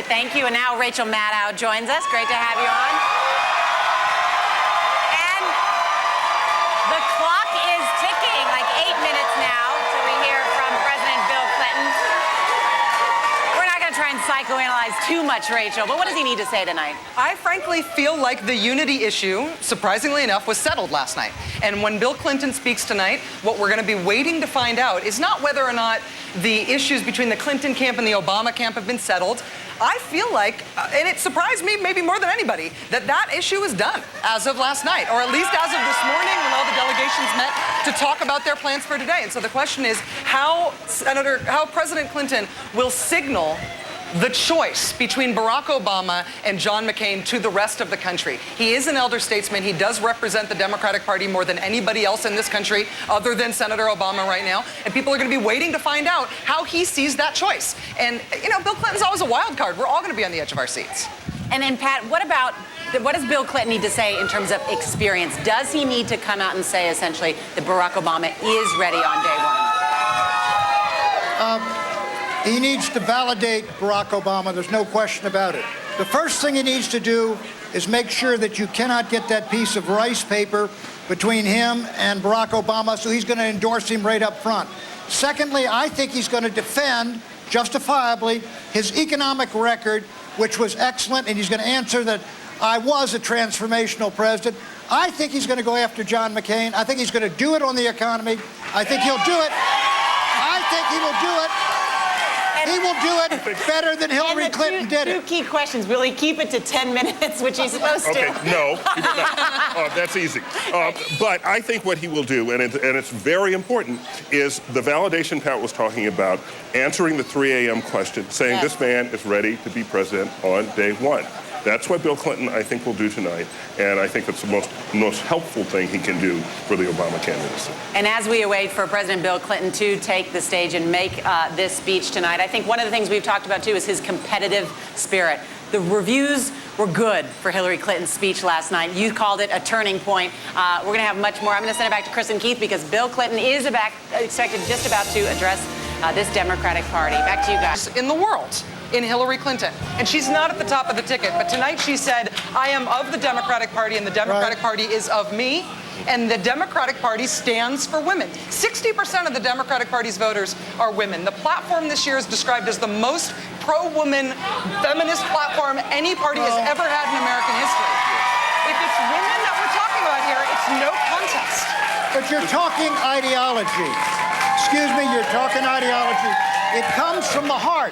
thank you. And now Rachel Maddow joins us. Great to have you on. And the clock is ticking, like 8 minutes now, till we hear from President Bill Clinton. We're not going to try and psychoanalyze too much, Rachel, but what does he need to say tonight? I frankly feel like the unity issue, surprisingly enough, was settled last night. And when Bill Clinton speaks tonight, what we're going to be waiting to find out is not whether or not the issues between the Clinton camp and the Obama camp have been settled. I feel like, and it surprised me maybe more than anybody, that issue is done as of last night, or at least as of this morning when all the delegations met to talk about their plans for today. And so the question is how President Clinton will signal the choice between Barack Obama and John McCain to the rest of the country. He is an elder statesman. He does represent the Democratic Party more than anybody else in this country, other than Senator Obama right now. And people are going to be waiting to find out how he sees that choice. And, you know, Bill Clinton's always a wild card. We're all going to be on the edge of our seats. And then, Pat, what does Bill Clinton need to say in terms of experience? Does he need to come out and say, essentially, that Barack Obama is ready on day one? He needs to validate Barack Obama. There's no question about it. The first thing he needs to do is make sure that you cannot get that piece of rice paper between him and Barack Obama, so he's going to endorse him right up front. Secondly, I think he's going to defend, justifiably, his economic record, which was excellent, and he's going to answer that I was a transformational president. I think he's going to go after John McCain. I think he's going to do it on the economy. I think he'll do it. I think he will do it. He will do it better than Hillary Clinton did it. Two key questions. Will he keep it to 10 minutes, which he's supposed to? Okay, no, he did not. That's easy. But I think what he will do, and it's very important, is the validation Pat was talking about, answering the 3 a.m. question, saying this man is ready to be president on day one. That's what Bill Clinton, I think, will do tonight, and I think it's the most helpful thing he can do for the Obama candidacy. And as we await for President Bill Clinton to take the stage and make this speech tonight, I think one of the things we've talked about, too, is his competitive spirit. The reviews were good for Hillary Clinton's speech last night. You called it a turning point. We're going to have much more. I'm going to send it back to Chris and Keith because Bill Clinton is expected just about to address this Democratic Party. Back to you guys. In the world. In Hillary Clinton. And she's not at the top of the ticket, but tonight she said, I am of the Democratic Party and the Democratic Party is of me, and the Democratic Party stands for women. 60% of the Democratic Party's voters are women. The platform this year is described as the most pro-woman feminist platform any party has ever had in American history. If it's women that we're talking about here, it's no contest. But you're talking ideology. Excuse me, you're talking ideology. It comes from the heart.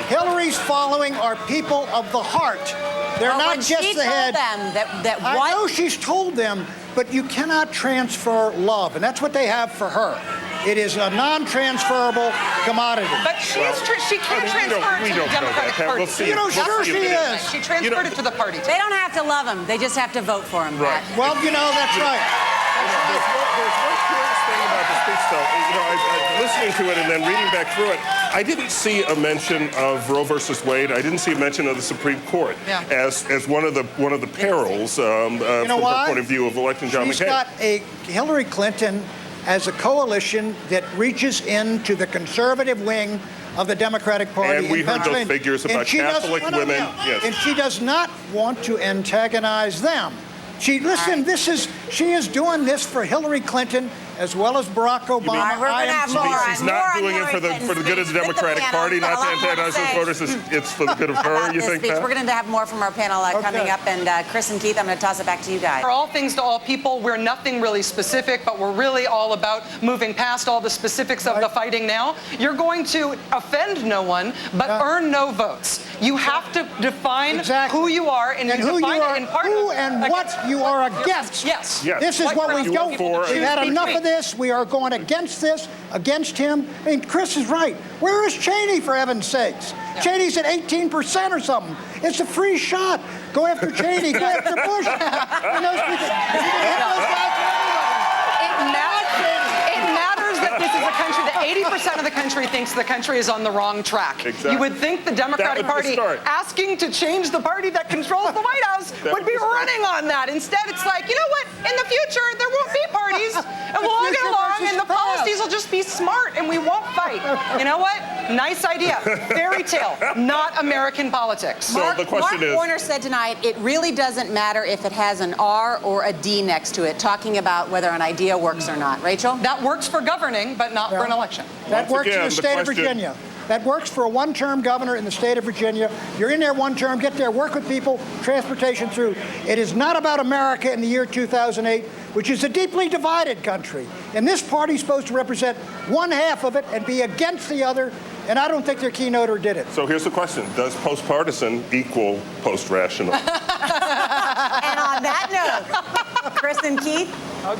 Hillary's following are people of the heart. They're not just the head. I know she's told them, but you cannot transfer love, and that's what they have for her. It is a non-transferable commodity. But she can't transfer it to the Democratic Party. You know, sure she is. She transferred it to the party. They don't have to love him. They just have to vote for him. Right. Well, you know, that's right. There's one curious thing about the speech, though. You know, I'm listening to it and then reading back through it. I didn't see a mention of Roe versus Wade. I didn't see a mention of the Supreme Court as one of the perils from her point of view of electing John McCain. She's got a Hillary Clinton as a coalition that reaches into the conservative wing of the Democratic Party. And we heard those figures about Catholic women. Yes. And she does not want to antagonize them. She is doing this for Hillary Clinton as well as Barack Obama. She's not doing it for the good of the Democratic Party, not to antagonize those voters. It's for the good of her, you think, Pat? We're going to have more from our panel coming up. And Chris and Keith, I'm going to toss it back to you guys. We're all things to all people. We're nothing really specific, but we're really all about moving past all the specifics of the fighting now. You're going to offend no one, but earn no votes. You have to define who you are, and you define it in part who and what you are against. Yes. This is what we don't for. We've had enough of this. We are going against this, against him. I mean, Chris is right. Where is Cheney, for heaven's sakes? Cheney's at 18% or something. It's a free shot. Go after Cheney. Go after Bush. It matters that this is a country that 80% of the country thinks the country is on the wrong track. Exactly. You would think the Democratic Party asking to change the party that controls the White House would be running on that. Instead, it's like, you know what? In the future, there won't be parties, and we'll all get along, and the policies will just be smart, and we won't fight. You know what? Nice idea. Fairy tale, not American politics. So the question Mark is, Warner said tonight, it really doesn't matter if it has an R or a D next to it, talking about whether an idea works or not. Rachel? That works for governing, but not for an election. That Once works in again, the the state of question- Virginia. That works for a one-term governor in the state of Virginia. You're in there one term, get there, work with people, transportation through. It is not about America in the year 2008, which is a deeply divided country. And this party's supposed to represent one half of it and be against the other, and I don't think their keynoter did it. so here's the question. Does post-partisan equal post-rational? And on that note, Chris and Keith,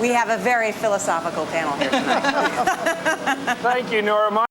we have a very philosophical panel here tonight. Thank you, Nora.